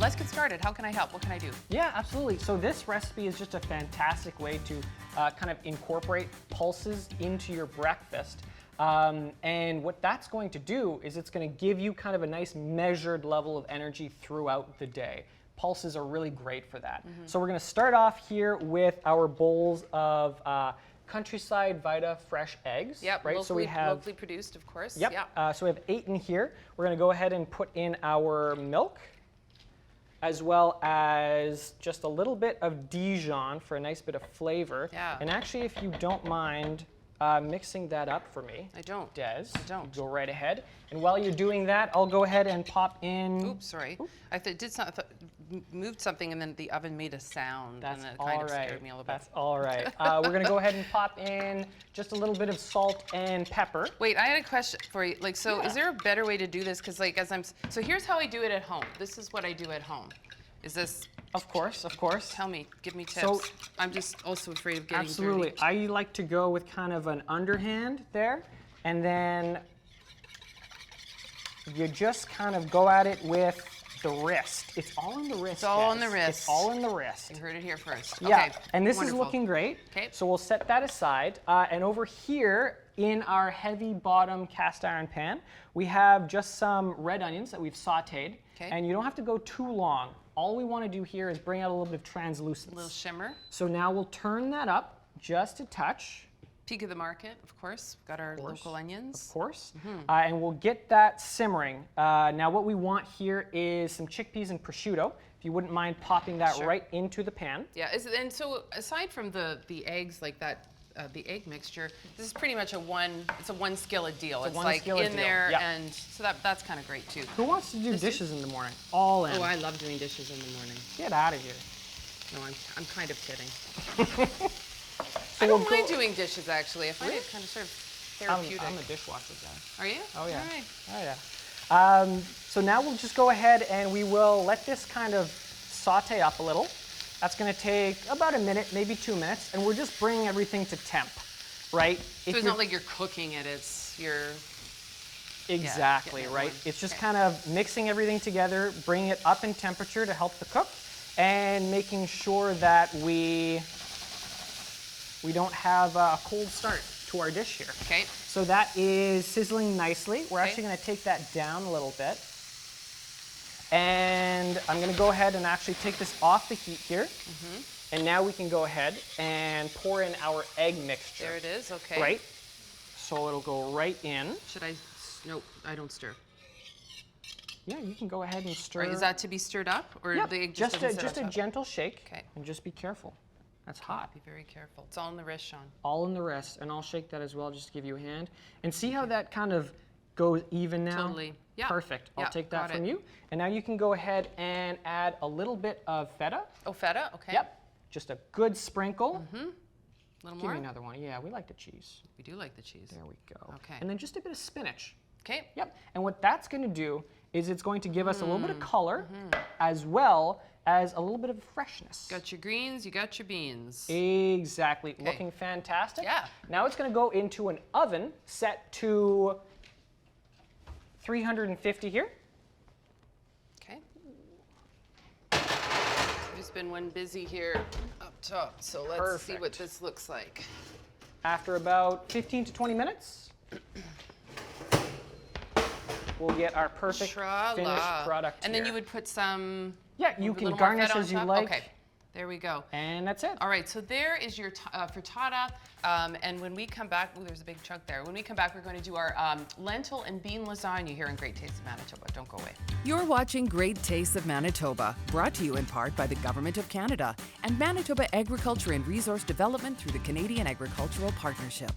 let's get started. How can I help? What can I do? Yeah, absolutely. So this recipe is just a fantastic way to kind of incorporate pulses into your breakfast. And what that's going to do is it's going to give you kind of a nice measured level of energy throughout the day. Pulses are really great for that. So we're going to start off here with our bowls of Countryside Vita fresh eggs. Yep, right? So we have locally produced, of course. Yep. Yeah. So we have 8 in here. We're going to go ahead and put in our milk, as well as just a little bit of Dijon for a nice bit of flavor. Yeah. And actually, if you don't mind mixing that up for me. I don't. Des. I don't. Go right ahead. And while you're doing that, I'll go ahead and pop in. Oops, sorry. I moved something and then the oven made a sound. That's and it all kind of right. scared me a little bit. That's all right. We're going to go ahead and pop in just a little bit of salt and pepper. Wait, I had a question for you. Like, so Yeah. is there a better way to do this? Because like, so here's how I do it at home. This is what I do at home. Is this? Of course, of course. Tell me, give me tips. So- I'm just also afraid of getting Absolutely. dirty. I like to go with kind of an underhand there, and then you just kind of go at it with the wrist. It's all in the wrist. It's all in guys. the wrist. It's all in the wrist. You heard it here first. Yeah, Okay. and this Wonderful. is looking great. Okay. So we'll set that aside. And over here in our heavy bottom cast iron pan, we have just some red onions that we've sauteed. Okay. And you don't have to go too long. All we want to do here is bring out a little bit of translucence. A little shimmer. So now we'll turn that up just a touch. Peak of the market, of course. Got our local onions. Of course. And we'll get that simmering. Now what we want here is some chickpeas and prosciutto. If you wouldn't mind popping that Sure. right into the pan. Yeah, and so aside from the eggs like that, the egg mixture, this is pretty much it's a one skillet deal. It's one like skillet in deal. there, Yep. and so that's kind of great too. Who wants to do dishes in the morning? All in. Oh, I love doing dishes in the morning. Get out of here. No, I'm kind of kidding. So I don't we'll mind go- doing dishes actually. I find it kind of sort of therapeutic. I'm a dishwasher guy. Are you? Oh yeah. All right. Oh yeah. So now we'll just go ahead and we will let this kind of saute up a little. That's going to take about a minute, maybe 2 minutes, and we're just bringing everything to temp, right? So it's not like you're cooking it. You're exactly getting it right. going. It's just Okay. kind of mixing everything together, bringing it up in temperature to help the cook, and making sure that we don't have a cold start to our dish here. Okay. So that is sizzling nicely. We're Okay. actually going to take that down a little bit. And I'm going to go ahead and actually take this off the heat here. And now we can go ahead and pour in our egg mixture. There it is. Okay. Right? So it'll go right in. Should I? Nope. I don't stir. Yeah, you can go ahead and stir. Right, is that to be stirred up, or Yep, the egg just doesn't sit just on a top? gentle shake. Okay. And just be careful. That's hot. Be very careful. It's all in the wrist, Sean. All in the rest. And I'll shake that as well just to give you a hand. And see how that kind of goes even now? Totally. Yeah. Perfect. I'll Yeah, take that got from it. you. And now you can go ahead and add a little bit of feta. Oh, feta. Okay. Yep. Just a good sprinkle. A little Give more. me another one. Yeah, we like the cheese. We do like the cheese. There we go. Okay. And then just a bit of spinach. Okay. Yep. And what that's going to do is it's going to give us a little bit of color as well as a little bit of freshness. Got your greens. You got your beans. Exactly. Looking fantastic. Yeah. Now it's going to go into an oven set to 350 here. Okay. There's been one busy here up top, so let's see what Perfect. this looks like. After about 15 to 20 minutes, we'll get our perfect Tra-la. finished product And here. then you would put some. Yeah, you a can little more garnish feta on as you top? like. Okay. There we go. And that's it. All right, so there is your frittata, and when we come back, there's a big chunk there. When we come back, we're going to do our lentil and bean lasagna here in Great Taste of Manitoba. Don't go away. You're watching Great Tastes of Manitoba, brought to you in part by the Government of Canada and Manitoba Agriculture and Resource Development through the Canadian Agricultural Partnership.